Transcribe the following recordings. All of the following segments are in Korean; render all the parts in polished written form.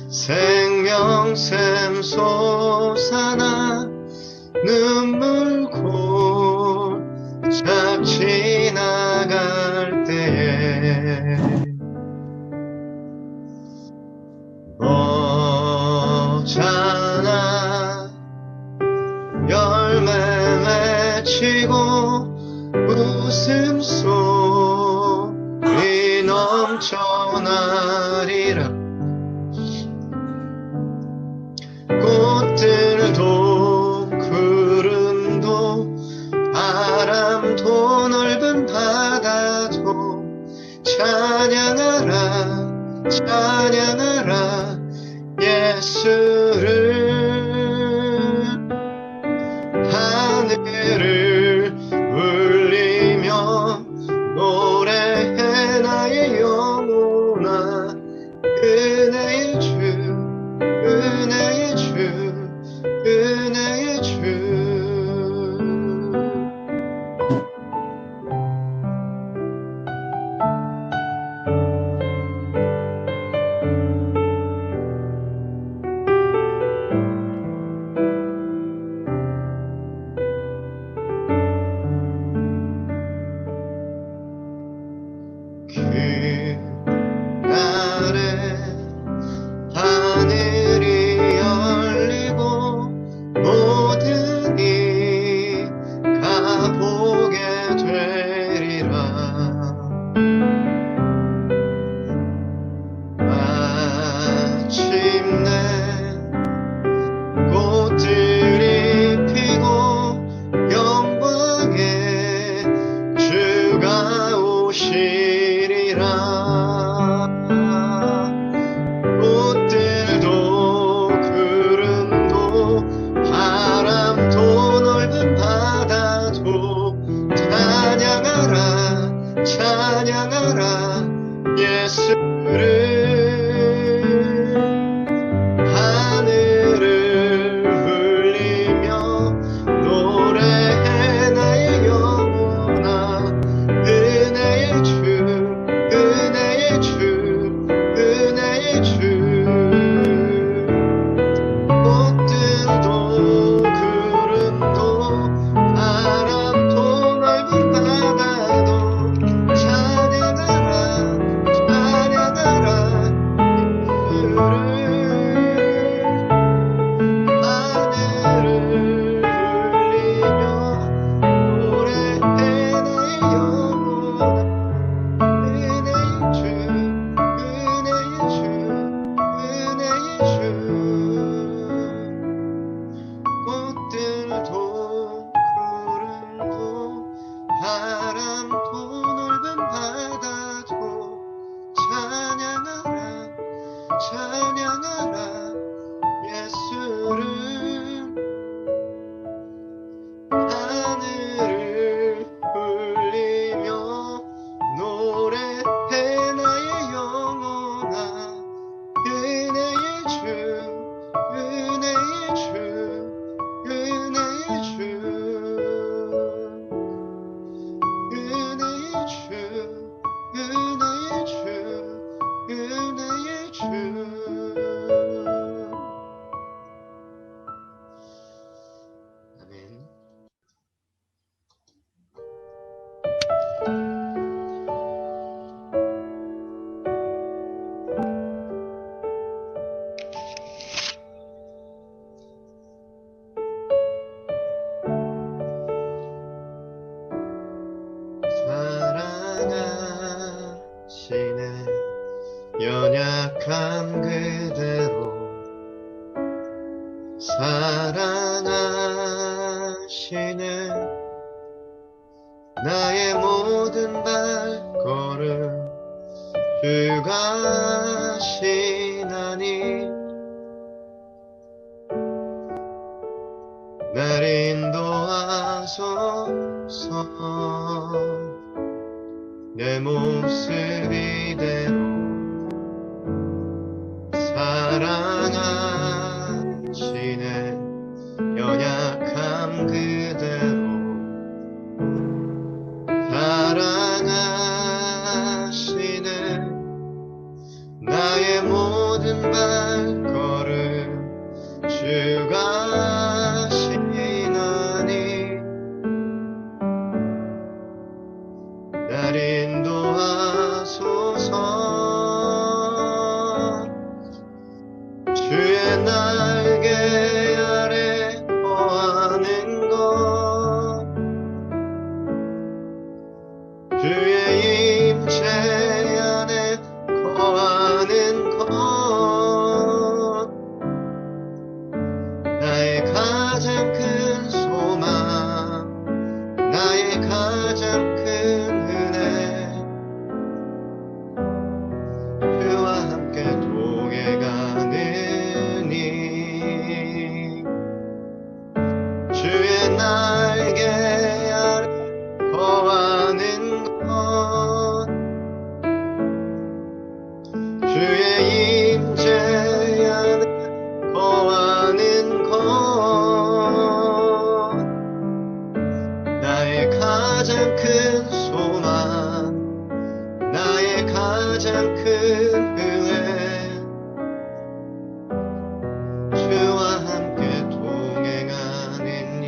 생명샘 솟아나 눈물 골짝 지나갈 때에 너잖아 열매 맺히고 웃음소리 넘쳐나리라. 꽃들도 구름도 바람도 넓은 바다도 찬양하라 찬양하라 예수를. 하늘을 울리며 노래해 나의 영혼아. 은혜의 주 은혜의 주 은혜의 주. 그날에 하늘이 열리고 모든 이가 보게 되리라. 마침내 꽃들이 피고 영광의 주가 오시리라. 꽃들도 구름도 바람도 넓은 바다도 찬양하라 찬양하라 예수를. 하늘을 울리며 노래해 나의 영혼아. 은혜의 주 은혜의 주 은혜의 주. 꽃들도 구름도 바람도 넓은 바다도 찬양하라 찬양하라 예수를. 하늘을 울리며 노래해 나의 영혼아. 은혜의 주 은혜의 주 은혜의 주. 꽃들도 구름도 바람도 넓은 바다도 찬양하라 찬양하라 예수를. 하늘을 울리며 노래해 나의 영혼아. 은혜의 주 은혜의 주 은혜의 주 은혜의 주 은혜의 주 은혜의 주. 아멘. 사랑하시네 연약한 그대로. 사랑하시네 나의 모든 발걸음 주가 하시나니. 날 인도하소서 내 모습 이대로. 사랑하시네 연약함 그대로. 사랑하시네 나의 주의 임재 안에 거하는 것 나의 가장 큰 소망 나의 가장 큰 은혜 주와 함께 동행하느니 주의 날개 아래 거하는 것 주의 임재 안에 거하는 것 나의 가장 큰 소망 나의 가장 큰 은혜 주와 함께 동행하느니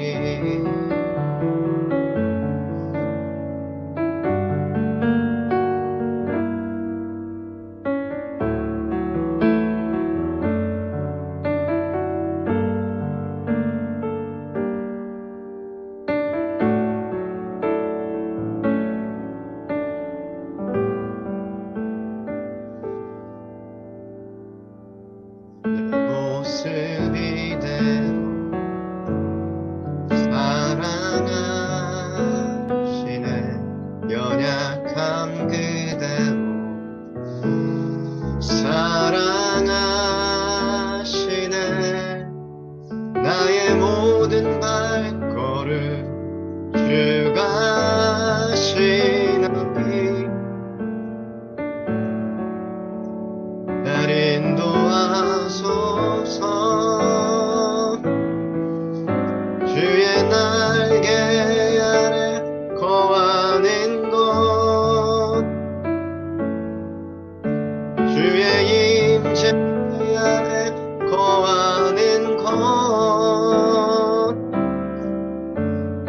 모습 이대로 사랑하시네 연약함 그대로 사랑하시네 나의 모든 발걸음 주가 하시나니 날 인도하소서 주의 날개 아래 거하는 것 주의 임재 아래 거하는 것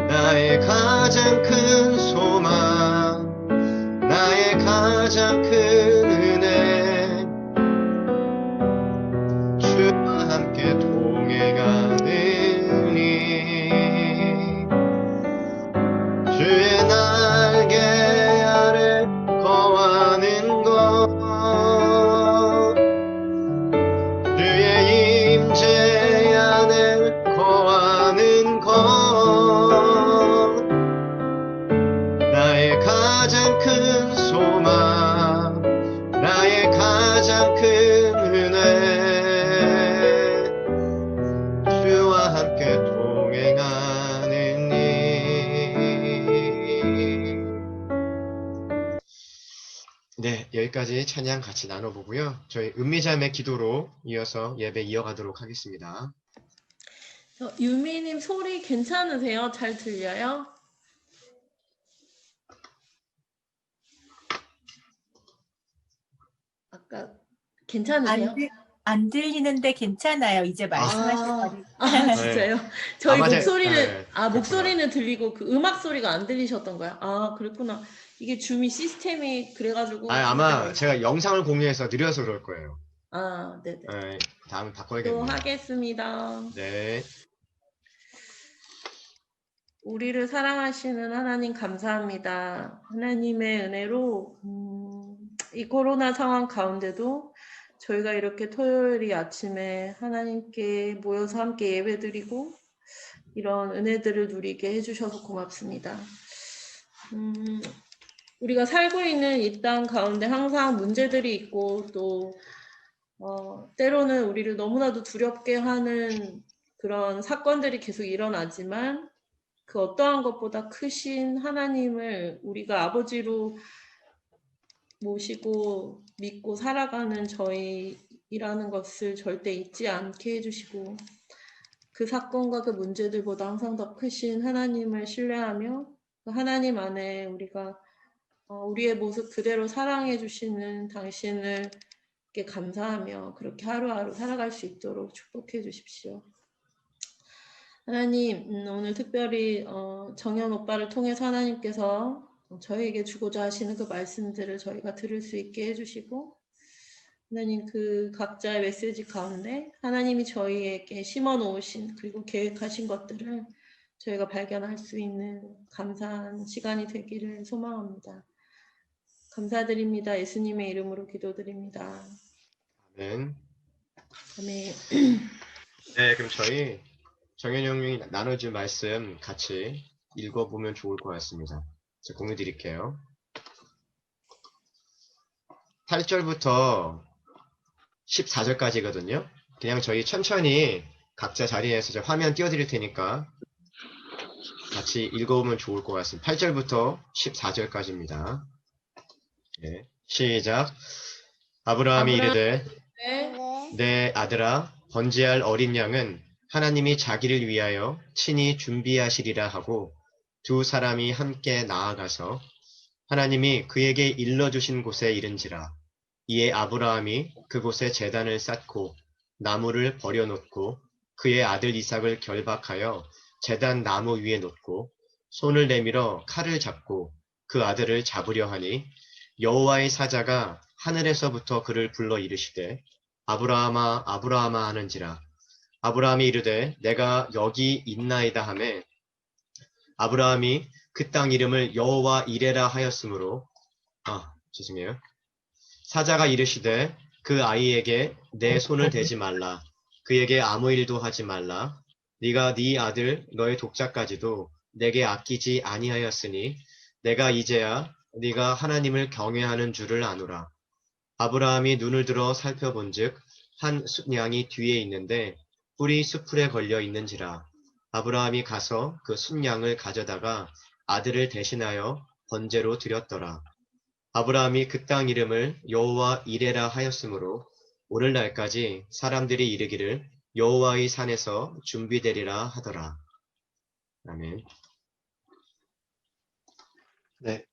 나의 가장 큰 소망 나의 가장 큰 은혜 주와 함께 동행하느니 주의 날개 아래 거하는 것 주의 임재 안에 거하는 것 나의 가장 큰 소망 나의 가장 큰 은혜 주와 함께 동행하느니 네, 여기까지 찬양 같이 나눠보고요. 저희 은미자매 기도로 이어서 예배 이어가도록 하겠습니다. 유미님 소리 괜찮으세요? 잘 들려요? 아까 괜찮으세요? 안 들리는데 괜찮아요. 이제 말씀하시는 진짜요? 네. 저희 맞아요. 목소리는 네, 목소리는 들리고 그 음악 소리가 안 들리셨던 거야? 그랬구나. 이게 줌이 시스템이 그래가지고 아마 제가 영상을 공유해서 느려서 그럴 거예요. 네네. 네, 다음에 또 바꿔야겠네요. 하겠습니다. 네. 우리를 사랑하시는 하나님 감사합니다. 하나님의 은혜로 이 코로나 상황 가운데도 저희가 이렇게 토요일이 아침에 하나님께 모여서 함께 예배드리고 이런 은혜들을 누리게 해주셔서 고맙습니다. 우리가 살고 있는 이 땅 가운데 항상 문제들이 있고 또 때로는 우리를 너무나도 두렵게 하는 그런 사건들이 계속 일어나지만 그 어떠한 것보다 크신 하나님을 우리가 아버지로 모시고 믿고 살아가는 저희이라는 것을 절대 잊지 않게 해주시고 그 사건과 그 문제들보다 항상 더 크신 하나님을 신뢰하며 그 하나님 안에 우리가 우리의 모습 그대로 사랑해 주시는 당신을 감사하며 그렇게 하루하루 살아갈 수 있도록 축복해 주십시오. 하나님, 오늘 특별히 정연 오빠를 통해서 하나님께서 저희에게 주고자 하시는 그 말씀들을 저희가 들을 수 있게 해주시고 하나님 그 각자의 메시지 가운데 하나님이 저희에게 심어 놓으신 그리고 계획하신 것들을 저희가 발견할 수 있는 감사한 시간이 되기를 소망합니다. 감사드립니다. 예수님의 이름으로 기도드립니다. 아멘. 아멘. 네, 그럼 저희 정현 형님이 나눠준 말씀 같이 읽어보면 좋을 것 같습니다. 제가 공유 드릴게요. 8절부터 14절까지거든요. 그냥 저희 천천히 각자 자리에서 저 화면 띄워드릴 테니까 같이 읽어보면 좋을 것 같습니다. 8절부터 14절까지입니다. 네, 시작. 아브라함이 아브라함 이르되 네. 내 아들아 번제할 어린 양은 하나님이 자기를 위하여 친히 준비하시리라 하고 두 사람이 함께 나아가서 하나님이 그에게 일러주신 곳에 이른지라. 이에 아브라함이 그곳에 제단을 쌓고 나무를 버려놓고 그의 아들 이삭을 결박하여 제단 나무 위에 놓고 손을 내밀어 칼을 잡고 그 아들을 잡으려 하니 여호와의 사자가 하늘에서부터 그를 불러 이르시되 아브라함아 아브라함아 하는지라. 아브라함이 이르되 내가 여기 있나이다 하매 아브라함이 그 땅 이름을 여호와 이레라 하였으므로 죄송해요. 사자가 이르시되 그 아이에게 내 손을 대지 말라. 그에게 아무 일도 하지 말라. 네가 네 아들 너의 독자까지도 내게 아끼지 아니하였으니 내가 이제야 네가 하나님을 경외하는 줄을 아노라. 아브라함이 눈을 들어 살펴본즉 한 숫양이 뒤에 있는데 뿔이 수풀에 걸려 있는지라. 아브라함이 가서 그 숫양을 가져다가 아들을 대신하여 번제로 드렸더라. 아브라함이 그 땅 이름을 여호와 이레라 하였으므로 오늘날까지 사람들이 이르기를 여호와의 산에서 준비되리라 하더라. 아멘. 네,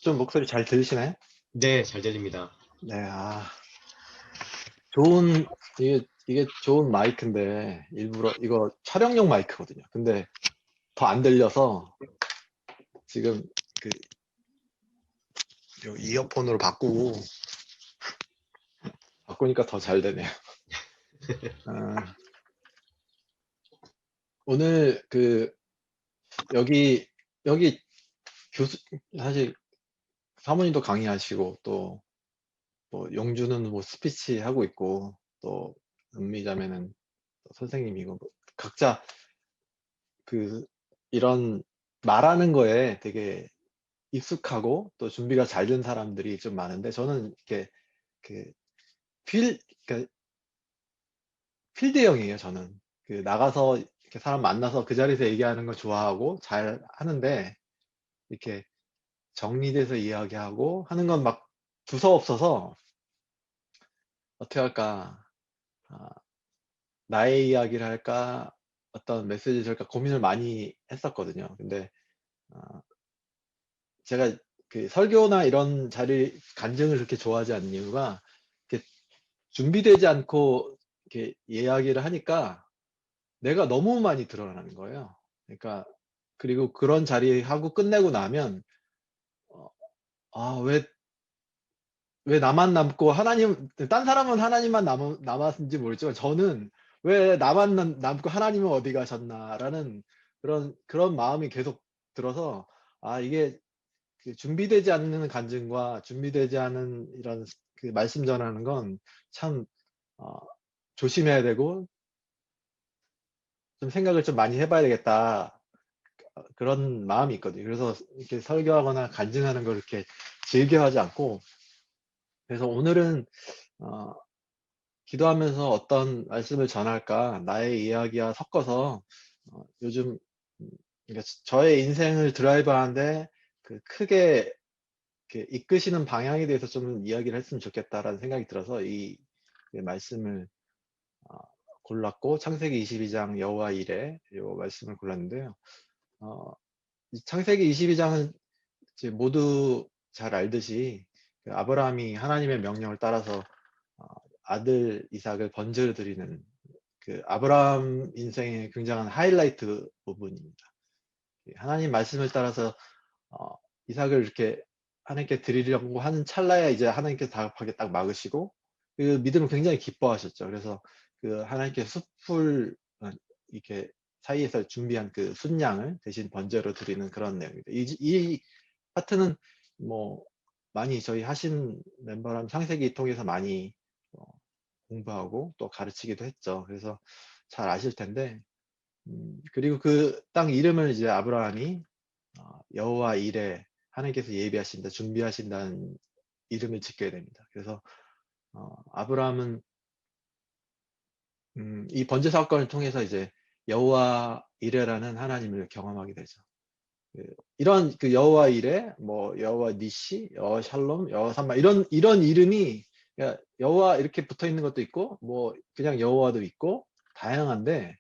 좀 목소리 잘 들리시나요? 네, 잘 들립니다. 네, 좋은, 이게 좋은 마이크인데, 일부러, 이거 촬영용 마이크거든요. 근데 더 안 들려서 지금 그, 요 이어폰으로 바꾸니까 더 잘 되네요. 오늘 여기 교수, 사실 사모님도 강의하시고, 또 영주는 스피치 하고 있고, 또 은미자매는 선생님이고, 각자 이런 말하는 거에 되게 익숙하고 또 준비가 잘 된 사람들이 좀 많은데, 저는 이렇게 그 그러니까 필드형이에요. 저는 나가서 이렇게 사람 만나서 그 자리에서 얘기하는 거 좋아하고 잘 하는데, 이렇게 정리돼서 이야기하고 하는 건 막 두서없어서 어떻게 할까, 나의 이야기를 할까, 어떤 메시지를 할까 고민을 많이 했었거든요. 근데 제가 설교나 이런 자리 간증을 그렇게 좋아하지 않는 이유가, 이렇게 준비되지 않고 이렇게 이야기를 하니까 내가 너무 많이 드러나는 거예요. 그러니까, 그리고 그런 자리 하고 끝내고 나면 왜 나만 남고 딴 사람은 하나님만 남았는지 모르지만, 저는 왜 나만 남고 하나님은 어디 가셨나라는 그런 마음이 계속 들어서, 이게 준비되지 않는 간증과 준비되지 않은 이런 말씀 전하는 건 참 조심해야 되고 좀 생각을 좀 많이 해봐야 되겠다, 그런 마음이 있거든요. 그래서 이렇게 설교하거나 간증하는 걸 이렇게 즐겨하지 않고, 그래서 오늘은 기도하면서 어떤 말씀을 전할까, 나의 이야기와 섞어서 요즘 그러니까 저의 인생을 드라이브하는데 크게 이렇게 이끄시는 방향에 대해서 좀 이야기를 했으면 좋겠다라는 생각이 들어서 이 말씀을 골랐고, 창세기 22장 여호와 이레 이 말씀을 골랐는데요. 이 창세기 22장은 이제 모두 잘 알듯이 아브라함이 하나님의 명령을 따라서 아들 이삭을 번제로 드리는 아브라함 인생에 굉장한 하이라이트 부분입니다. 하나님 말씀을 따라서 이삭을 이렇게 하나님께 드리려고 하는 찰나에 이제 하나님께서 다급하게 딱 막으시고, 그 믿음을 굉장히 기뻐하셨죠. 그래서 하나님께 숲을 이렇게 사이에서 준비한 순양을 대신 번제로 드리는 그런 내용입니다. 이 파트는 뭐 많이 저희 하신 멤버랑 창세기 통해서 많이 공부하고 또 가르치기도 했죠. 그래서 잘 아실 텐데, 그리고 그 땅 이름을 이제 아브라함이 여호와 이레, 하나님께서 예비하신다, 준비하신다는 이름을 짓게 됩니다. 그래서 아브라함은 이 번제 사건을 통해서 이제 여호와 이레라는 하나님을 경험하게 되죠. 이런 그 여호와 이레, 뭐 여호와 니시, 여호와 샬롬, 여호와 삼마 이런 이름이 여호와 이렇게 붙어 있는 것도 있고 뭐 그냥 여호와도 있고 다양한데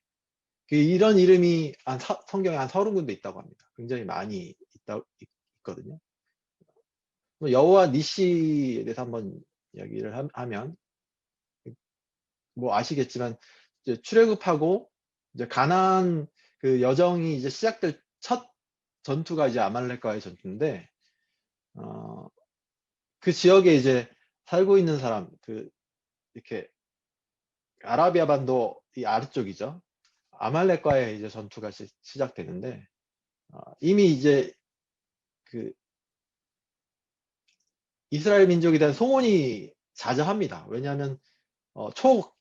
이런 이름이 성경에 한 30군데 있다고 합니다. 굉장히 많이 있거든요. 여호와 니시에 대해서 한번 이야기를 하면 뭐 아시겠지만 이제 출애굽하고 이제 가나안 그 여정이 이제 시작될 첫 전투가 이제 아말렉과의 전투인데 그 지역에 이제 살고 있는 사람 이렇게 아라비아 반도 이 아래쪽이죠. 아말렉과의 이제 전투가 시작되는데 이미 이제 그 이스라엘 민족에 대한 소문이 자자합니다. 왜냐하면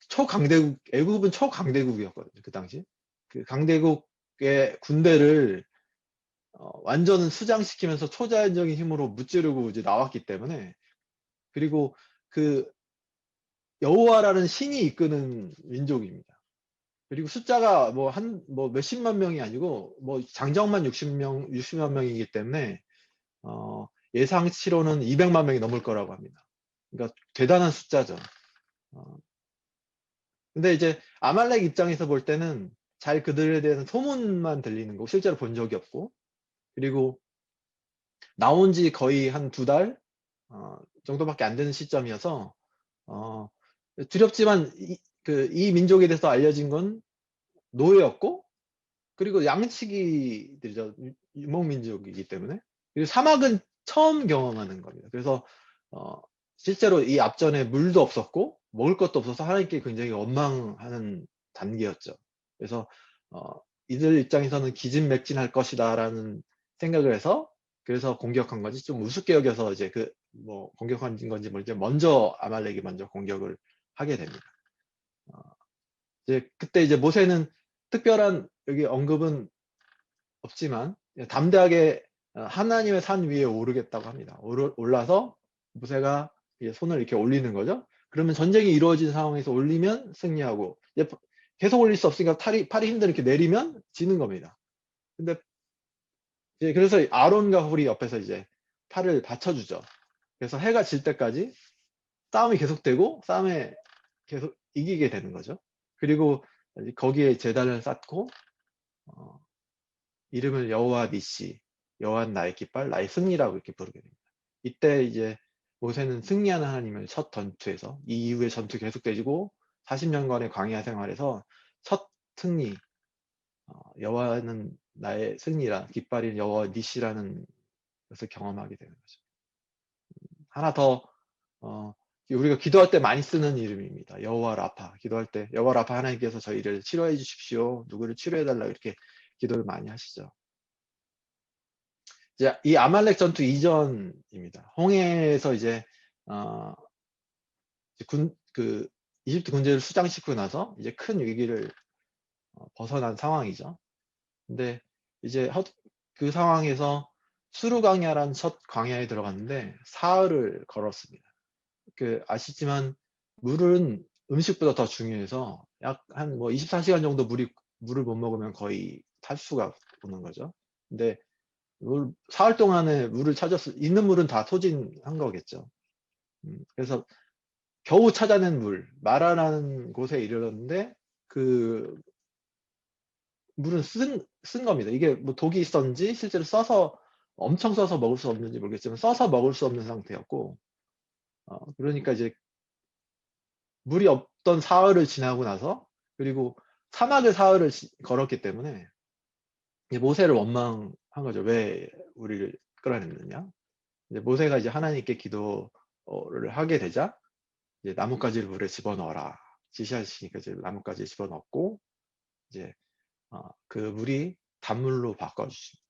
초강대국, 애굽은 초강대국이었거든요. 그 당시. 그 강대국의 군대를 완전 수장시키면서 초자연적인 힘으로 무찌르고 이제 나왔기 때문에 그리고 그 여호와라는 신이 이끄는 민족입니다. 그리고 숫자가 뭐 몇십만 명이 아니고 뭐 장정만 60만 명이기 때문에 예상치로는 200만 명이 넘을 거라고 합니다. 그러니까 대단한 숫자죠. 근데 이제 아말렉 입장에서 볼 때는 잘 그들에 대해서 소문만 들리는 거고 실제로 본 적이 없고 그리고 나온 지 거의 한 2달 정도밖에 안 되는 시점이어서 두렵지만 이 민족에 대해서 알려진 건 노예였고 그리고 양치기들이죠. 유목민족이기 때문에 그리고 사막은 처음 경험하는 겁니다. 그래서 실제로 이 앞전에 물도 없었고 먹을 것도 없어서 하나님께 굉장히 원망하는 단계였죠. 그래서 이들 입장에서는 기진맥진할 것이다 라는 생각을 해서 그래서 공격한 건지 좀 우습게 여겨서 이제 뭐 공격한 건지 모르겠지만 먼저 아말렉이 먼저 공격을 하게 됩니다. 이제 그때 이제 모세는 특별한 여기 언급은 없지만 담대하게 하나님의 산 위에 오르겠다고 합니다. 올라서 모세가 이제 손을 이렇게 올리는 거죠. 그러면 전쟁이 이루어진 상황에서 올리면 승리하고 이제 계속 올릴 수 없으니까 팔이 힘들게 이렇게 내리면 지는 겁니다. 근데 이제 그래서 아론과 훌이 옆에서 이제 팔을 받쳐주죠. 그래서 해가 질 때까지 싸움이 계속되고 싸움에 계속 이기게 되는 거죠. 그리고 거기에 제단을 쌓고 이름을 여호와 니시, 여호와는 나의 깃발, 나의 승리라고 이렇게 부르게 됩니다. 이때 이제 모세는 승리하는 하나님을 첫 전투에서 이 이후에 전투 계속되고 40년간의 광야 생활에서 첫 승리, 여호와는 나의 승리라 깃발인 여호와 니시라는 것을 경험하게 되는 거죠. 하나 더 우리가 기도할 때 많이 쓰는 이름입니다. 여호와 라파. 기도할 때 여호와 라파 하나님께서 저희를 치료해 주십시오. 누구를 치료해 달라고 이렇게 기도를 많이 하시죠. 이제 이 아말렉 전투 이전입니다. 홍해에서 이제 이집트 군대를 수장시키고 나서 이제 큰 위기를 벗어난 상황이죠. 근데 이제 그 상황에서 수르 광야라는 첫 광야에 들어갔는데 사흘을 걸었습니다. 아시지만 물은 음식보다 더 중요해서 약 한 뭐 24시간 정도 물을 못 먹으면 거의 탈수가 오는 거죠. 근데 사흘 동안에 물을 있는 물은 다 소진한 거겠죠. 그래서 겨우 찾아낸 마라라는 곳에 이르렀는데 그 물은 쓴 겁니다. 이게 뭐 독이 있었는지 실제로 엄청 써서 먹을 수 없는지 모르겠지만 써서 먹을 수 없는 상태였고 그러니까 이제 물이 없던 사흘을 지나고 나서 그리고 사막을 사흘을 걸었기 때문에 모세를 원망한 거죠. 왜 우리를 끌어냈느냐. 이제 모세가 이제 하나님께 기도를 하게 되자 이제 나뭇가지를 물에 집어넣어라 지시하시니까 이제 나뭇가지를 집어넣고 이제 그 물이 단물로 바꿔주십니다.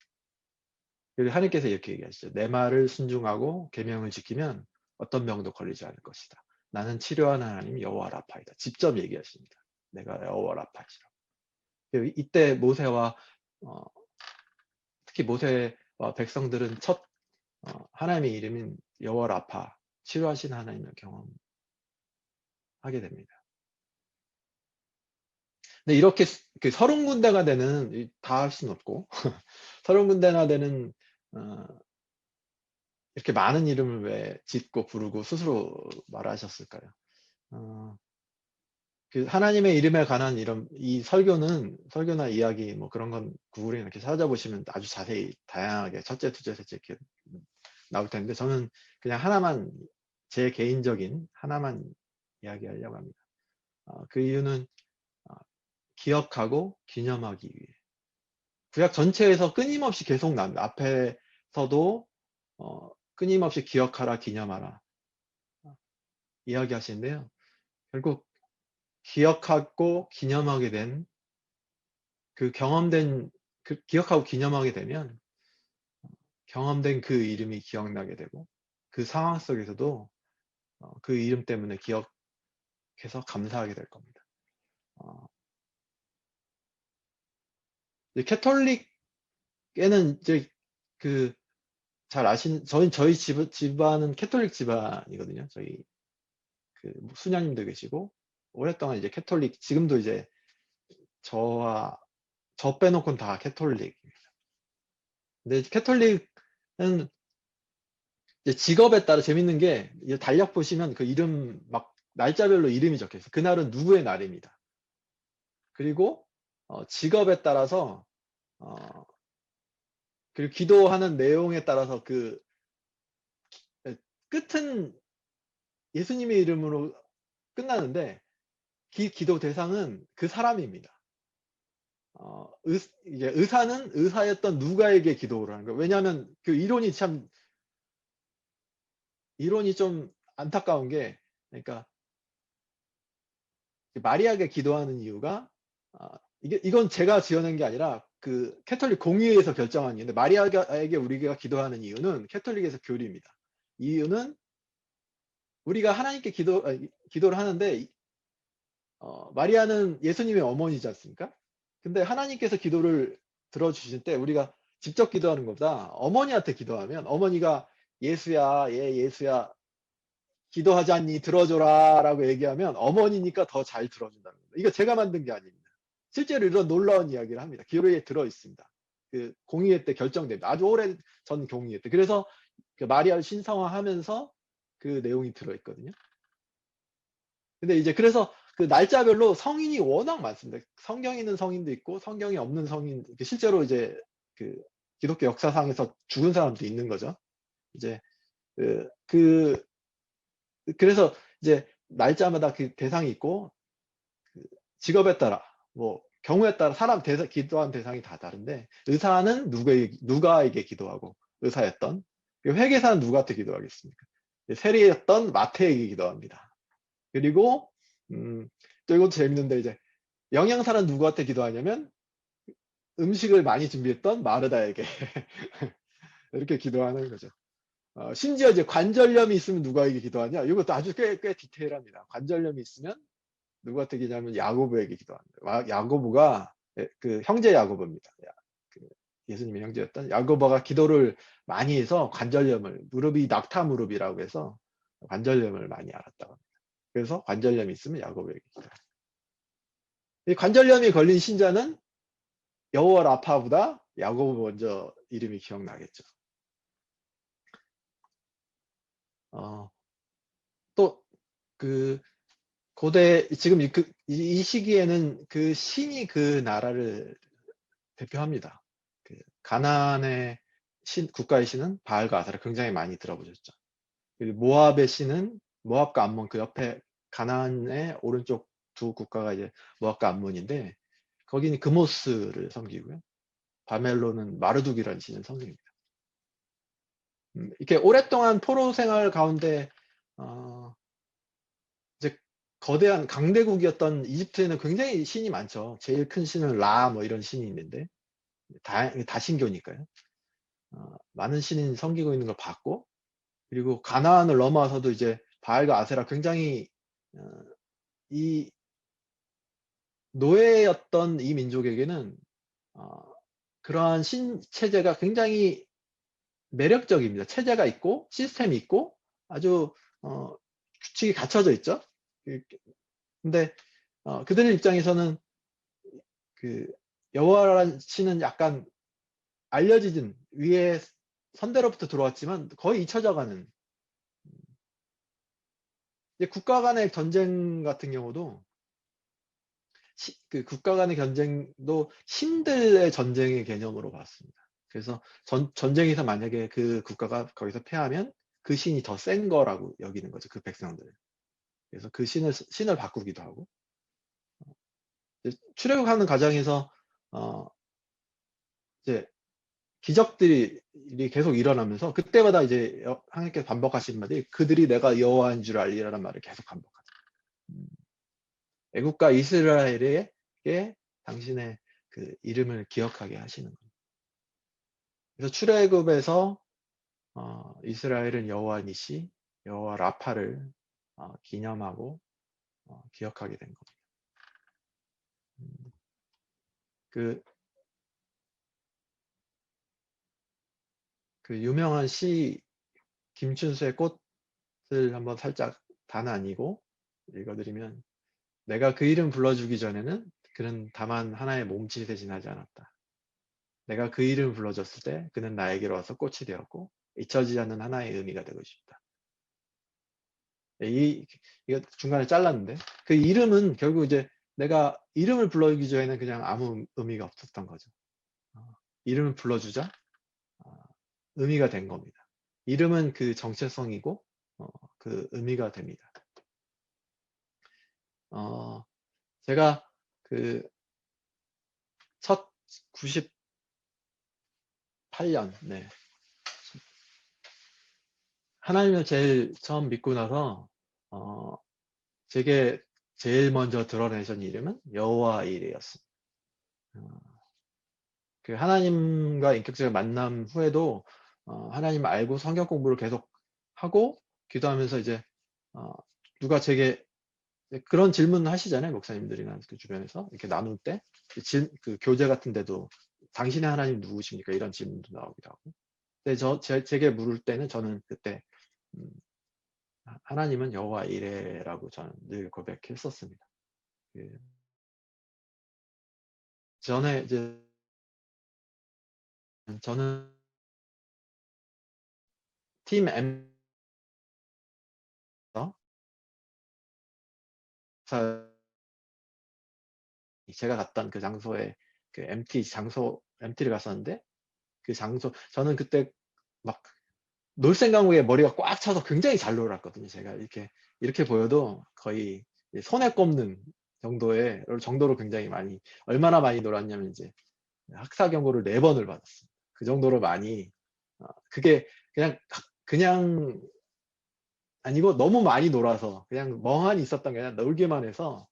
그리고 하나님께서 이렇게 얘기하시죠. 내 말을 순종하고 계명을 지키면 어떤 병도 걸리지 않을 것이다. 나는 치료하는 하나님 여호와 라파이다. 직접 얘기하십니다. 내가 여호와 라파이시라. 이때 모세와 특히 모세와 백성들은 첫 하나님의 이름인 여호와 라파, 치료하신 하나님을 경험하게 됩니다. 근데 이렇게 30군데가 되는, 다 할 수는 없고 30군데나 되는 이렇게 많은 이름을 왜 짓고 부르고 스스로 말하셨을까요? 그 하나님의 이름에 관한 이런 이 설교나 이야기 뭐 그런 건 구글에 이렇게 찾아보시면 아주 자세히 다양하게 첫째, 둘째, 셋째 이렇게 나올 텐데, 저는 그냥 하나만, 제 개인적인 하나만 이야기하려고 합니다. 그 이유는 기억하고 기념하기 위해. 구약 전체에서 끊임없이 계속 납니다. 앞에서도 끊임없이 기억하라, 기념하라 이야기하시는데요. 결국 기억하고 기념하게 된 기억하고 기념하게 되면 경험된 그 이름이 기억나게 되고, 그 상황 속에서도 그 이름 때문에 기억해서 감사하게 될 겁니다. 캐톨릭에는 이제 잘 아시는, 저희 집안은 캐톨릭 집안이거든요. 저희 수녀님도 계시고, 오랫동안 이제 캐톨릭, 지금도 이제 저 빼놓고는 다 캐톨릭입니다. 근데 캐톨릭은 이제 직업에 따라 재밌는 게, 달력 보시면 그 이름 막 날짜별로 이름이 적혀 있어요. 그날은 누구의 날입니다. 그리고 직업에 따라서 그리고 기도하는 내용에 따라서 끝은 예수님의 이름으로 끝나는데, 기도 대상은 그 사람입니다. 이제 의사는 의사였던 누가에게 기도를 하는 거예요. 왜냐하면 그 이론이 좀 안타까운 게, 그러니까 마리아에게 기도하는 이유가, 이건 제가 지어낸 게 아니라 그 캐톨릭 공의회에서 결정한 이유인데, 마리아에게 우리가 기도하는 이유는 캐톨릭에서 교리입니다. 이유는 우리가 하나님께 기도를 하는데, 마리아는 예수님의 어머니지 않습니까? 근데 하나님께서 기도를 들어주실 때 우리가 직접 기도하는 것보다 어머니한테 기도하면, 어머니가 예수야, 예수야, 기도하지 않니? 들어줘라 라고 얘기하면 어머니니까 더 잘 들어준다는 겁니다. 이거 제가 만든 게 아닙니다. 실제로 이런 놀라운 이야기를 합니다. 기록에 들어 있습니다. 그 공의회 때 결정됩니다. 아주 오래 전 공의회 때. 그래서 그 마리아를 신성화하면서 그 내용이 들어 있거든요. 근데 이제 그래서 그 날짜별로 성인이 워낙 많습니다. 성경에 있는 성인도 있고 성경에 없는 성인, 실제로 이제 그 기독교 역사상에서 죽은 사람도 있는 거죠. 이제 그래서 이제 날짜마다 그 대상이 있고, 직업에 따라, 뭐 경우에 따라 기도한 대상이 다 다른데, 의사는 누가에게 기도하고 의사였던, 회계사는 누구한테 기도하겠습니까? 세리였던 마태에게 기도합니다. 그리고 또 이것도 재밌는데, 이제 영양사는 누구한테 기도하냐면 음식을 많이 준비했던 마르다에게 이렇게 기도하는 거죠. 심지어 이제 관절염이 있으면 누구에게 기도하냐? 이것도 아주 꽤 디테일합니다. 관절염이 있으면 누구한테 기도하냐면 야고보에게 기도합니다. 야고보가 그 형제 야고보입니다. 예수님의 형제였던 야고보가 기도를 많이 해서 무릎이 낙타 무릎이라고 해서 관절염을 많이 앓았다고 합니다. 그래서 관절염이 있으면 야고보에게 기도합니다. 이 관절염이 걸린 신자는 여호와 라파보다 야고보 먼저 이름이 기억나겠죠. 또 고대, 지금 이 시기에는 그 신이 그 나라를 대표합니다. 가나안의 국가의 신은 바알과 아사를 굉장히 많이 들어보셨죠. 그리고 모압의 신은 모압과 암몬, 그 옆에 가나안의 오른쪽 두 국가가 이제 모압과 암몬인데, 거기는 그모스를 섬기고요. 바멜론은 마르둑이라는 신을 섬깁니다. 이렇게 오랫동안 포로 생활 가운데 이제 거대한 강대국이었던 이집트에는 굉장히 신이 많죠. 제일 큰 신은 라, 뭐 이런 신이 있는데, 다신교니까요. 많은 신인 섬기고 있는 걸 봤고, 그리고 가나안을 넘어와서도 이제 바알과 아세라 굉장히 어, 이 노예였던 이 민족에게는 그러한 신 체제가 굉장히 매력적입니다. 체제가 있고 시스템이 있고 아주 규칙이 갖춰져 있죠. 근데 그들의 입장에서는 그 여호와라는 신은 약간 알려지진 위에 선대로부터 들어왔지만 거의 잊혀져가는, 이제 국가 간의 전쟁 같은 경우도 그 국가 간의 전쟁도 신들의 전쟁의 개념으로 봤습니다. 그래서 전쟁에서 만약에 그 국가가 거기서 패하면 그 신이 더 센 거라고 여기는 거죠. 그 백성들. 그래서 그 신을 바꾸기도 하고, 이제 출애굽하는 과정에서 이제 기적들이 계속 일어나면서 그때마다 이제 하나님께서 반복하시는 말이 그들이 내가 여호와인 줄 알리라는 말을 계속 반복하죠. 애국과 이스라엘에게 당신의 그 이름을 기억하게 하시는 겁니다. 그래서 출애굽에서 이스라엘은 여호와 니시, 여호와 라파를 기념하고 기억하게 된 겁니다. 그 유명한 시 김춘수의 꽃을 한번 살짝 다 나뉘고 읽어드리면, 내가 그 이름 불러주기 전에는 그는 다만 하나의 몸짓에 지나지 않았다. 내가 그 이름 불러줬을 때 그는 나에게로 와서 꽃이 되었고 잊혀지지 않는 하나의 의미가 되고 싶다. 이거 중간에 잘랐는데, 그 이름은 결국 이제 내가 이름을 불러주기 전에는 그냥 아무 의미가 없었던 거죠. 이름을 불러주자 의미가 된 겁니다. 이름은 그 정체성이고 그 의미가 됩니다. 제가 그 첫 98년, 네. 하나님을 제일 처음 믿고 나서 제게 제일 먼저 드러내신 이름은 여호와 이레였습니다. 그 하나님과 인격적인 만남 후에도 하나님 알고 성경 공부를 계속 하고 기도하면서 이제 누가 제게 그런 질문 하시잖아요. 목사님들이나 그 주변에서 이렇게 나눌 때 그 교재 같은 데도 당신의 하나님 누구십니까? 이런 질문도 나오기도 하고. 근데 제게 물을 때는 저는 그때 하나님은 여호와 이레라고 저는 늘 고백했었습니다. 전에 이제 저는 팀 M 제가 갔던 그 장소에 그 MT를 갔었는데, 그 장소 저는 그때 막 놀 생각 후에 머리가 꽉 차서 굉장히 잘 놀았거든요. 제가 이렇게 보여도 거의 손에 꼽는 정도로 굉장히 얼마나 많이 놀았냐면 이제 학사 경고를 4번을 받았어요. 그 정도로 많이 그게 그냥 아니고 너무 많이 놀아서 그냥 멍하니 있었던 게 아니라 놀기만 해서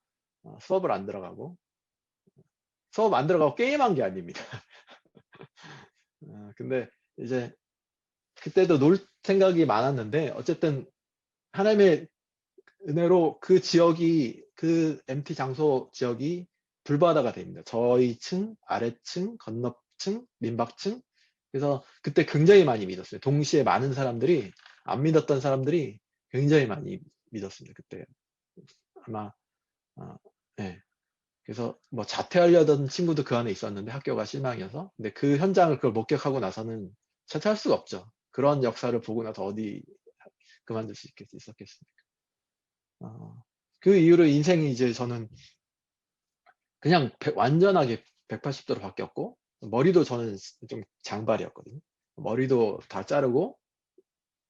수업을 안 들어가고, 수업 안 들어가고 게임한 게 아닙니다. 근데 이제 그때도 놀 생각이 많았는데 어쨌든 하나님의 은혜로 그 MT 장소 지역이 불바다가 됩니다. 저희 층, 아래층, 건너층, 민박층. 그래서 그때 굉장히 많이 믿었어요. 동시에 많은 사람들이, 안 믿었던 사람들이 굉장히 많이 믿었습니다. 그때 아마 네. 그래서 뭐 자퇴하려던 친구도 그 안에 있었는데 학교가 실망이어서. 근데 그 현장을 그걸 목격하고 나서는 자퇴할 수가 없죠. 그런 역사를 보고 나서 어디 그만둘 수 있었겠습니까? 그 이후로 인생이 이제 저는 그냥 완전하게 180도로 바뀌었고, 머리도 저는 좀 장발이었거든요. 머리도 다 자르고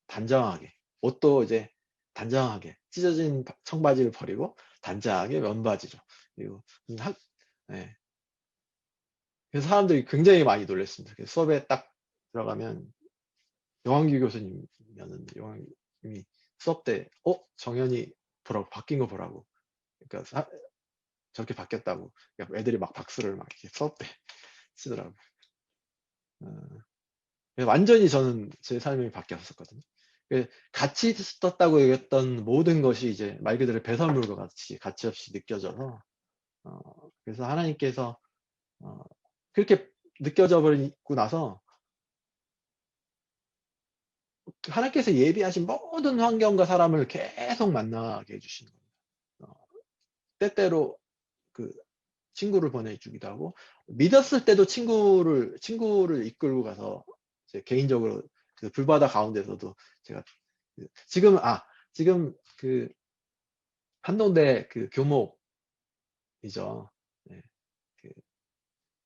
단정하게, 옷도 이제 단정하게 찢어진 청바지를 버리고 단정하게 면바지죠. 그리고 네. 그래서 사람들이 굉장히 많이 놀랐습니다. 그래서 수업에 딱 들어가면 영환규 교수님이면은 영환님이 수업 때 정현이 보라고, 바뀐 거 보라고. 그러니까 저렇게 바뀌었다고. 그러니까 애들이 막 박수를 막 이렇게 수업 때 치더라고요. 완전히 저는 제 삶이 바뀌었었거든요. 같이 있었다고 얘기했던 모든 것이 이제 말 그대로 배설물과 같이 가치없이 느껴져서 그래서 하나님께서 그렇게 느껴져 버리고 나서 하나님께서 예비하신 모든 환경과 사람을 계속 만나게 해주시는 겁니다. 때때로 그 친구를 보내주기도 하고 믿었을 때도 친구를 이끌고 가서 이제 개인적으로 그 불바다 가운데서도 제가 지금 그 한동대 그 교목이죠. 네, 그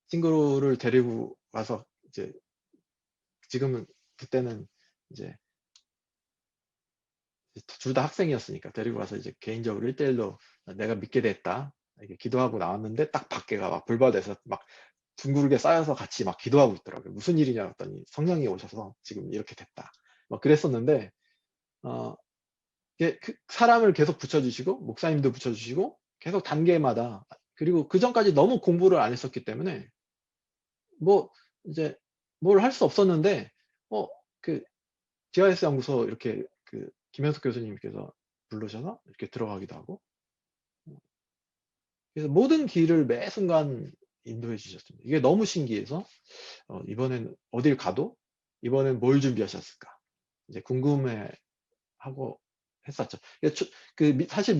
친구를 데리고 와서 이제 지금은 그때는 이제 둘 다 학생이었으니까 데리고 와서 이제 개인적으로 1대1로 내가 믿게 됐다 이렇게 기도하고 나왔는데 딱 밖에가 막 불바다에서 막 둥그르게 쌓여서 같이 막 기도하고 있더라고요. 무슨 일이냐 했더니 성령이 오셔서 지금 이렇게 됐다. 막 그랬었는데 그 사람을 계속 붙여주시고 목사님도 붙여주시고 계속 단계마다 그리고 그 전까지 너무 공부를 안 했었기 때문에 뭐 이제 뭘 할 수 없었는데 그 GIS 연구소 이렇게 그 김현숙 교수님께서 부르셔서 이렇게 들어가기도 하고 그래서 모든 길을 매 순간 인도해 주셨습니다. 이게 너무 신기해서 이번엔 어딜 가도 이번엔 뭘 준비하셨을까 이제 궁금해하고 했었죠. 사실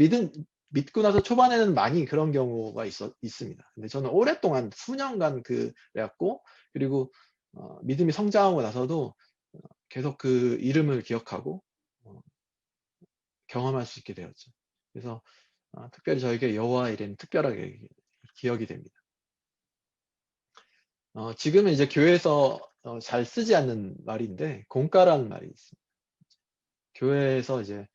믿고 나서 초반에는 많이 그런 경우가 있습니다. 근데 저는 오랫동안 수년간 그래갖고 그리고 믿음이 성장하고 나서도 계속 그 이름을 기억하고 경험할 수 있게 되었죠. 그래서 특별히 저에게 여호와 이름이 특별하게 기억이 됩니다. 지금은 이제 교회에서 잘 쓰지 않는 말인데 공과라는 말이 있습니다. 교회에서 이제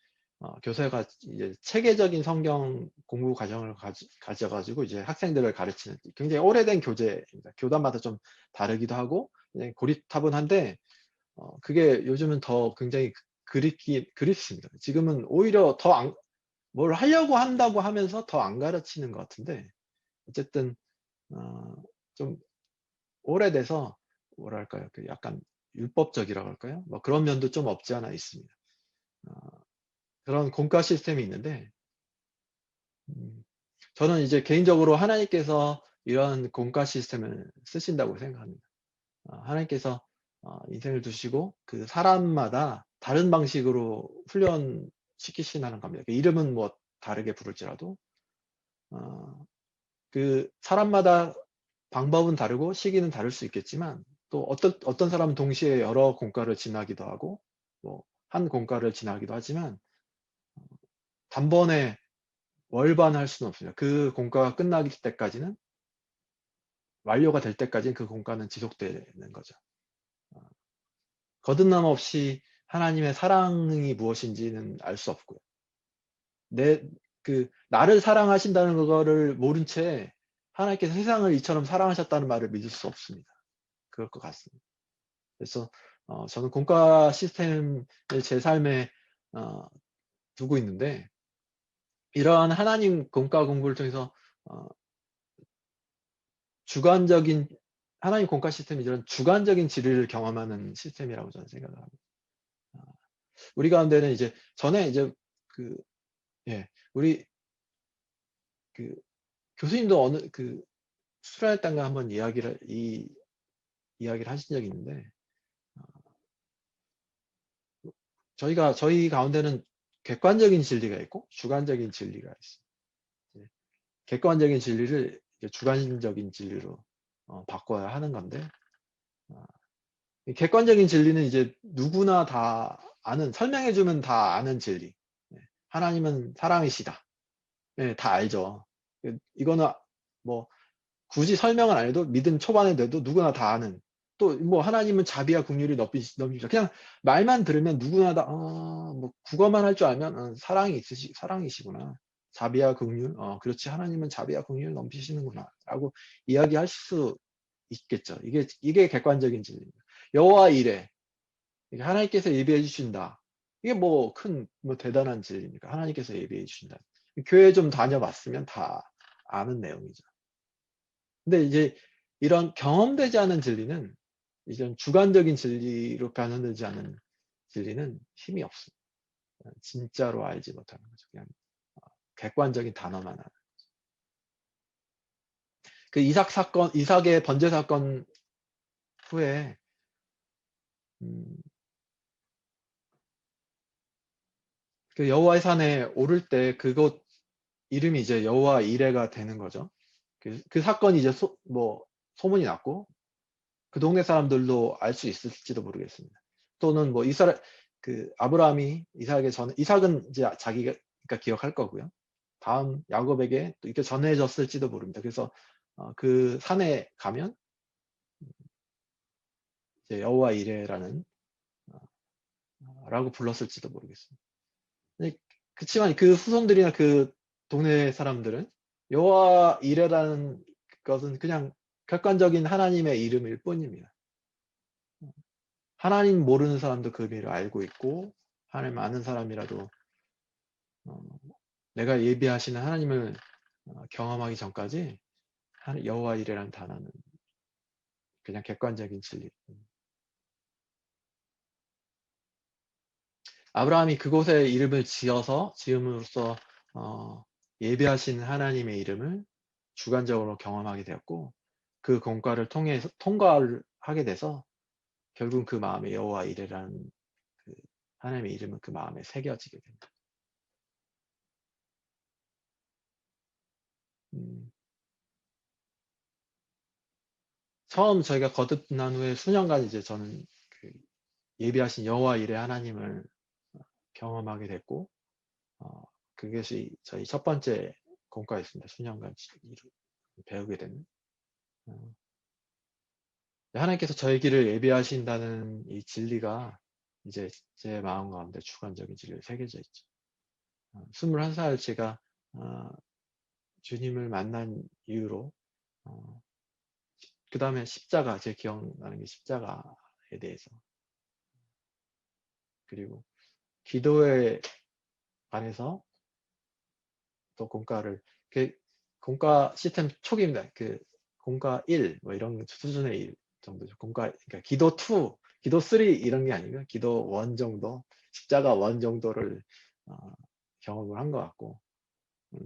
교사가 이제 체계적인 성경 공부 과정을 가져가지고 이제 학생들을 가르치는 굉장히 오래된 교재입니다. 교단마다 좀 다르기도 하고 고리타분한데 그게 요즘은 더 굉장히 그립습니다. 지금은 오히려 뭘 하려고 한다고 하면서 더 안 가르치는 것 같은데 어쨌든 좀 오래돼서 뭐랄까요, 그 약간 율법적이라고 할까요? 뭐 그런 면도 좀 없지 않아 있습니다. 그런 공과 시스템이 있는데 저는 이제 개인적으로 하나님께서 이런 공과 시스템을 쓰신다고 생각합니다. 하나님께서 인생을 두시고 그 사람마다 다른 방식으로 훈련시키신다는 겁니다. 그 이름은 뭐 다르게 부를지라도 그 사람마다 방법은 다르고 시기는 다를 수 있겠지만 또 어떤 사람은 동시에 여러 공과를 지나기도 하고 뭐 한 공과를 지나기도 하지만 단번에 월반할 수는 없습니다. 그 공과가 끝나기 때까지는 완료가 될 때까지는 그 공과는 지속되는 거죠. 거듭남 없이 하나님의 사랑이 무엇인지는 알 수 없고요. 나를 사랑하신다는 거를 모른 채 하나님께서 세상을 이처럼 사랑하셨다는 말을 믿을 수 없습니다. 그럴 것 같습니다. 그래서 저는 공과 시스템을 제 삶에 두고 있는데 이러한 하나님 공과 공부를 통해서 하나님 공과 시스템이 이런 주관적인 진리를 경험하는 시스템이라고 저는 생각을 합니다. 우리 가운데는 이제 전에 이제 우리 교수님도 어느 수련회 때인가 한번 이야기를 하신 적이 있는데 저희 가운데는 객관적인 진리가 있고 주관적인 진리가 있습니다. 객관적인 진리를 주관적인 진리로 바꿔야 하는 건데 객관적인 진리는 이제 누구나 다 설명해주면 다 아는 진리. 하나님은 사랑이시다. 네, 다 알죠. 이거는 뭐 굳이 설명을 안 해도 믿음 초반에 돼도 누구나 다 아는. 또 뭐 하나님은 자비와 긍휼이 넘치시다. 그냥 말만 들으면 누구나 다 뭐 국어만 할 줄 알면 사랑이시구나. 자비와 긍휼. 그렇지 하나님은 자비와 긍휼을 넘치시는구나라고 이야기할 수 있겠죠. 이게 객관적인 진리입니다. 여호와 이레. 하나님께서 예비해 주신다. 이게 뭐 대단한 진리입니까? 하나님께서 예비해 주신다. 교회 좀 다녀봤으면 다 아는 내용이죠. 근데 이제 이런 경험되지 않은 진리는 이전 주관적인 진리로 변환되지 않은 진리는 힘이 없습니다. 진짜로 알지 못하는 거죠. 그냥 객관적인 단어만 하는. 그 이삭의 번제 사건 후에 그 여호와의 산에 오를 때 그곳 이름이 이제 여호와 이레가 되는 거죠. 그 사건이 이제 소문이 났고 그 동네 사람들도 알 수 있을지도 모르겠습니다. 또는 뭐 아브라함이 이삭은 이제 자기가 기억할 거고요. 다음 야곱에게 또 이렇게 전해졌을지도 모릅니다. 그래서 그 산에 가면 이제 여호와 이레라는 라고 불렀을지도 모르겠습니다. 그렇지만 그 후손들이나 그 동네 사람들은 여호와 이레라는 것은 그냥 객관적인 하나님의 이름일 뿐입니다. 하나님 모르는 사람도 그 의미를 알고 있고 하나님 아는 사람이라도 내가 예비하시는 하나님을 경험하기 전까지 여호와 이레라는 단어는 그냥 객관적인 진리. 아브라함이 그곳에 이름을 지음으로써 예비하신 하나님의 이름을 주관적으로 경험하게 되었고 그 공과를 통과를 하게 돼서 결국 그 마음에 여호와 이레라는 그 하나님의 이름은 그 마음에 새겨지게 됩니다. 처음 저희가 거듭난 후에 수년간 이제 저는 그 예비하신 여호와 이레 하나님을 경험하게 됐고 그것이 저희 첫 번째 공과였습니다. 수년간 배우게 되는. 하나님께서 저희 길을 예비하신다는 이 진리가 이제 제 마음 가운데 주관적인 진리로 새겨져 있죠. 21살 제가 주님을 만난 이후로 그 다음에 십자가, 제 기억나는 게 십자가에 대해서, 그리고 기도에 관해서 또 공과 시스템 초기입니다. 공과 1, 뭐 이런 수준의 1 정도죠. 그러니까 기도 2, 기도 3 이런 게 아니고 기도 1 정도, 십자가 1 정도를 경험을 한 것 같고,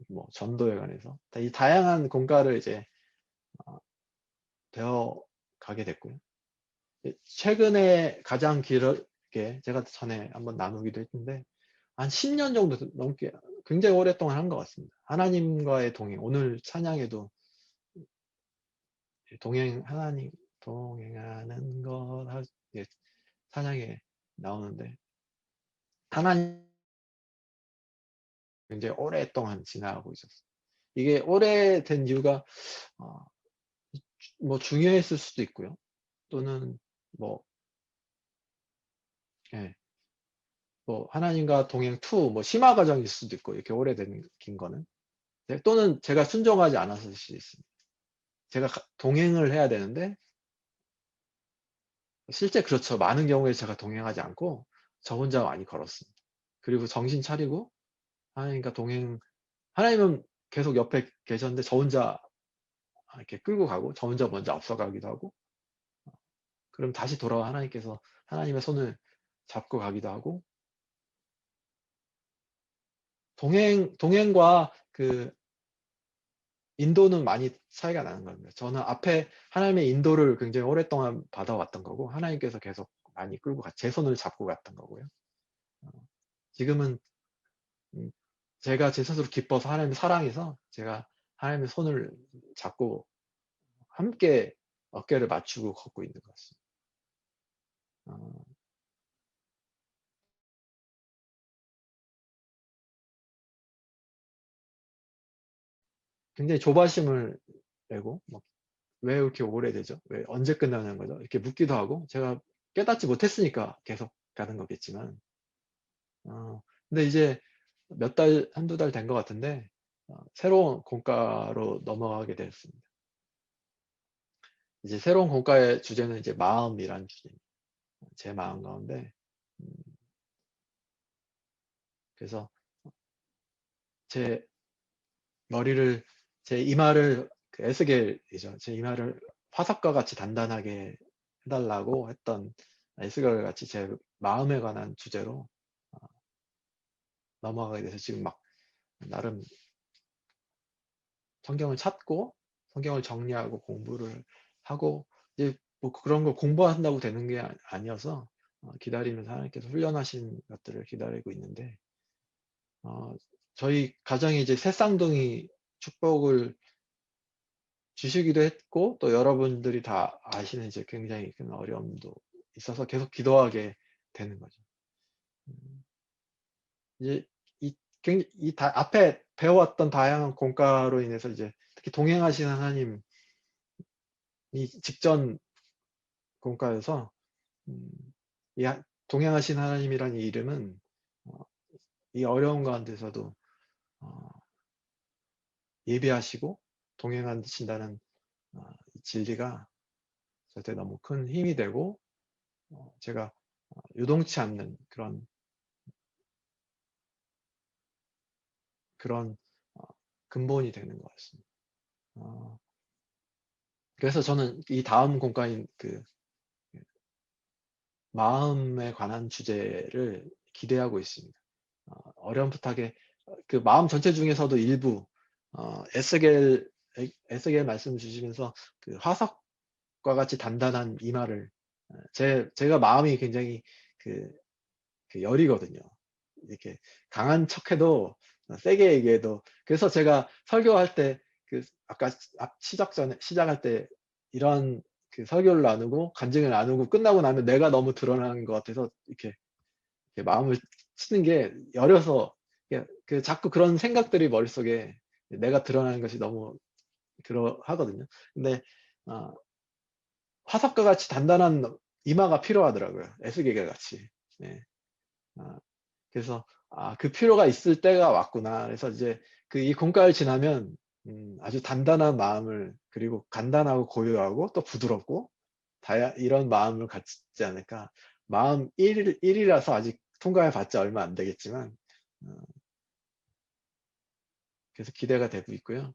뭐 전도에 관해서 이 다양한 공과를 이제 배워가게 됐고요. 최근에 가장 길게 제가 전에 한번 나누기도 했는데 한 10년 정도 넘게 굉장히 오랫동안 한 것 같습니다. 하나님과의 동행, 오늘 찬양에도 하나님 동행하는 것 찬양에 나오는데 하나님 굉장히 오랫동안 지나가고 있었어요. 이게 오래된 이유가 뭐 중요했을 수도 있고요. 또는 뭐 하나님과 동행 2, 뭐 심화 과정일 수도 있고, 이렇게 오래된 긴 거는. 또는 제가 순종하지 않았을 수도 있습니다. 제가 동행을 해야 되는데, 실제 그렇죠. 많은 경우에 제가 동행하지 않고, 저 혼자 많이 걸었습니다. 그리고 정신 차리고, 하나님은 계속 옆에 계셨는데, 저 혼자 이렇게 끌고 가고, 저 혼자 먼저 앞서가기도 하고, 그럼 다시 돌아와 하나님께서 하나님의 손을 잡고 가기도 하고, 동행과 인도는 많이 차이가 나는 겁니다. 저는 앞에 하나님의 인도를 굉장히 오랫동안 받아왔던 거고, 하나님께서 계속 많이 제 손을 잡고 갔던 거고요. 지금은 제가 제 스스로 기뻐서 하나님의 사랑해서 제가 하나님의 손을 잡고 함께 어깨를 맞추고 걷고 있는 것 같습니다. 굉장히 조바심을 내고, 왜 이렇게 오래되죠? 왜 언제 끝나는 거죠? 이렇게 묻기도 하고, 제가 깨닫지 못했으니까 계속 가는 거겠지만, 근데 이제 한두 달 된 것 같은데, 새로운 공과로 넘어가게 됐습니다. 이제 새로운 공과의 주제는 이제 마음이라는 주제입니다. 제 마음 가운데. 그래서 제 이마를, 에스겔이죠. 제 이마를 화석과 같이 단단하게 해달라고 했던 에스겔 같이 제 마음에 관한 주제로 넘어가게 돼서 지금 막 나름 성경을 찾고 성경을 정리하고 공부를 하고 이제 뭐 그런 걸 공부한다고 되는 게 아니어서 기다리면서 하나님께서 훈련하신 것들을 기다리고 있는데 저희 가정에 이제 새 쌍둥이 축복을 주시기도 했고 또 여러분들이 다 아시는 이제 굉장히 큰 어려움도 있어서 계속 기도하게 되는 거죠. 이제 앞에 배워왔던 다양한 공과로 인해서 이제 특히 동행하신 하나님이 직전 공과여서 동행하신 하나님이라는 이 이름은 이 어려운 가운데서도 예비하시고 동행하신다는 이 진리가 저한테 너무 큰 힘이 되고 제가 요동치 않는 그런 근본이 되는 것 같습니다. 그래서 저는 이 다음 공과인 그 마음에 관한 주제를 기대하고 있습니다. 어렴풋하게 그 마음 전체 중에서도 일부 에스겔 말씀 주시면서 그 화석과 같이 단단한 이마를 제가 마음이 굉장히 그 열이거든요. 이렇게 강한 척해도 세게 얘기해도 그래서 제가 설교할 때 그 아까 시작할 때 이런 그 설교를 나누고 간증을 나누고 끝나고 나면 내가 너무 드러나는 것 같아서 이렇게 마음을 치는 게 여려서 그 자꾸 그런 생각들이 머릿속에 내가 드러나는 것이 너무 그러하거든요. 근데 화석과 같이 단단한 이마가 필요하더라고요. 에스겔 같이. 네. 그래서 그 필요가 있을 때가 왔구나. 그래서 이제 이 공과를 지나면 아주 단단한 마음을 그리고 간단하고 고요하고 또 부드럽고 이런 마음을 갖지 않을까. 마음 1이라서 아직 통과해 봤자 얼마 안 되겠지만 그래서 기대가 되고 있고요.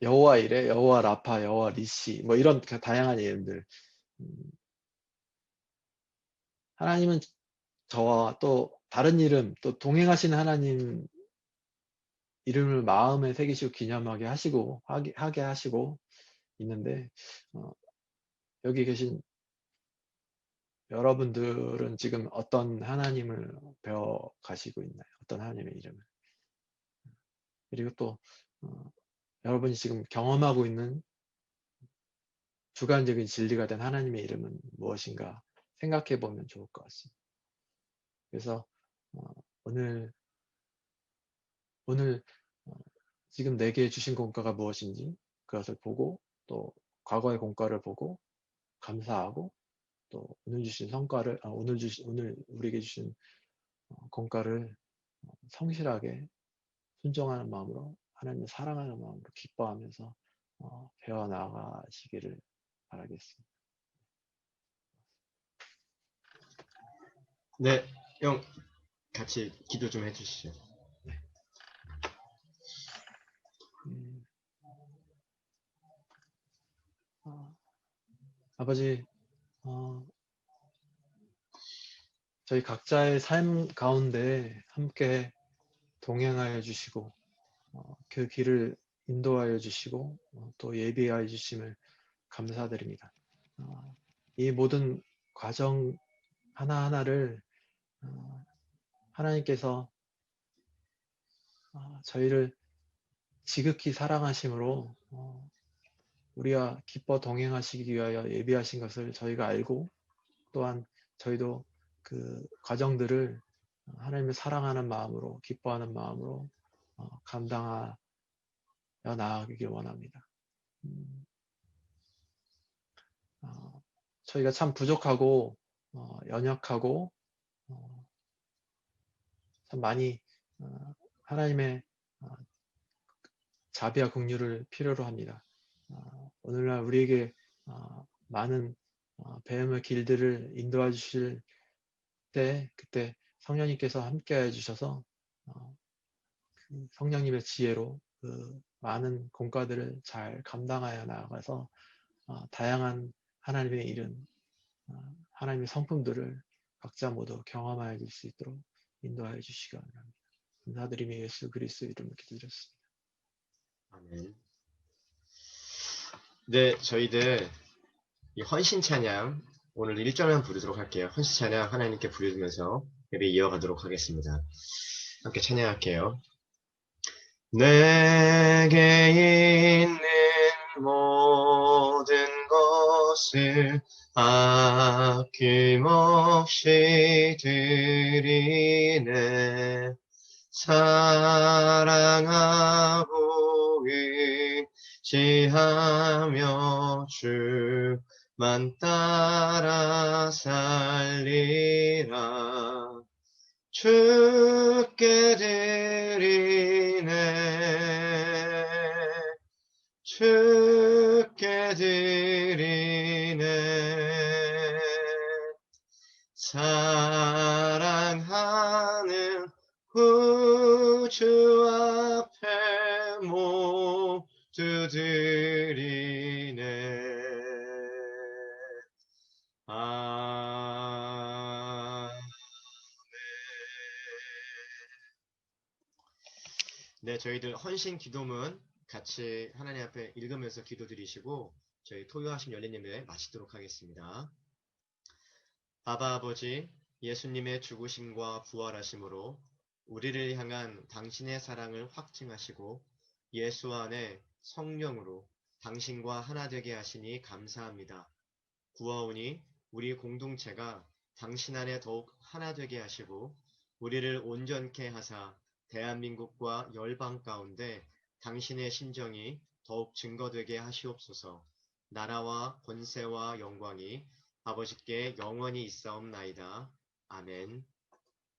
여호와 이레, 여호와 라파, 여호와 리시 뭐 이런 다양한 이름들. 하나님은 저와 또 다른 이름 또 동행하시는 하나님 이름을 마음에 새기시고 기념하게 하게 하시고 있는데 여기 계신 여러분들은 지금 어떤 하나님을 배워 가시고 있나요? 어떤 하나님의 이름을? 그리고 또 여러분이 지금 경험하고 있는 주관적인 진리가 된 하나님의 이름은 무엇인가 생각해 보면 좋을 것 같습니다. 그래서 오늘 지금 내게 주신 공과가 무엇인지 그것을 보고 또 과거의 공과를 보고 감사하고 또 오늘 주신 성과를 오늘 우리에게 주신 공과를 성실하게 순종하는 마음으로 하나님을 사랑하는 마음으로 기뻐하면서 배워 나가시기를 바라겠습니다. 네, 형 같이 기도 좀 해주시죠. 아버지, 저희 각자의 삶 가운데 함께 동행하여 주시고 그 길을 인도하여 주시고 또 예비하여 주심을 감사드립니다. 이 모든 과정 하나하나를 하나님께서 저희를 지극히 사랑하심으로 우리와 기뻐 동행하시기 위하여 예비하신 것을 저희가 알고 또한 저희도 그 과정들을 하나님을 사랑하는 마음으로 기뻐하는 마음으로 감당하여 나아가길 원합니다. 저희가 참 부족하고 연약하고 참 많이 하나님의 자비와 긍휼을 필요로 합니다. 오늘날 우리에게 많은 배움의 길들을 인도해 주실 때 그때 성령님께서 함께해 주셔서 성령님의 지혜로 그 많은 공과들을 잘 감당하여 나아가서 다양한 하나님의 일은, 하나님의 성품들을 각자 모두 경험하여 줄 수 있도록 인도하여 주시기 원합니다. 감사드리며 예수 그리스도 이름으로 기도드렸습니다. 아멘. 네, 저희들 이 헌신 찬양 오늘 1절만 부르도록 할게요. 헌신 찬양 하나님께 부르면서 예배 이어가도록 하겠습니다. 함께 찬양할게요. 내게 있는 모든 것을 아낌없이 드리네. 사랑하고 의지하며 주만 따라 살리라. 주께 드리네. 주께 드리네. 사랑하는 구주 앞에 모두 드리네. 네, 저희들 헌신 기도문 같이 하나님 앞에 읽으면서 기도드리시고 저희 토요하심 열린 예배 마치도록 하겠습니다. 아바 아버지, 예수님의 죽으심과 부활하심으로 우리를 향한 당신의 사랑을 확증하시고 예수 안에 성령으로 당신과 하나 되게 하시니 감사합니다. 구하오니 우리 공동체가 당신 안에 더욱 하나 되게 하시고 우리를 온전케 하사 대한민국과 열방 가운데 당신의 신정이 더욱 증거되게 하시옵소서. 나라와 권세와 영광이 아버지께 영원히 있사옵나이다. 아멘.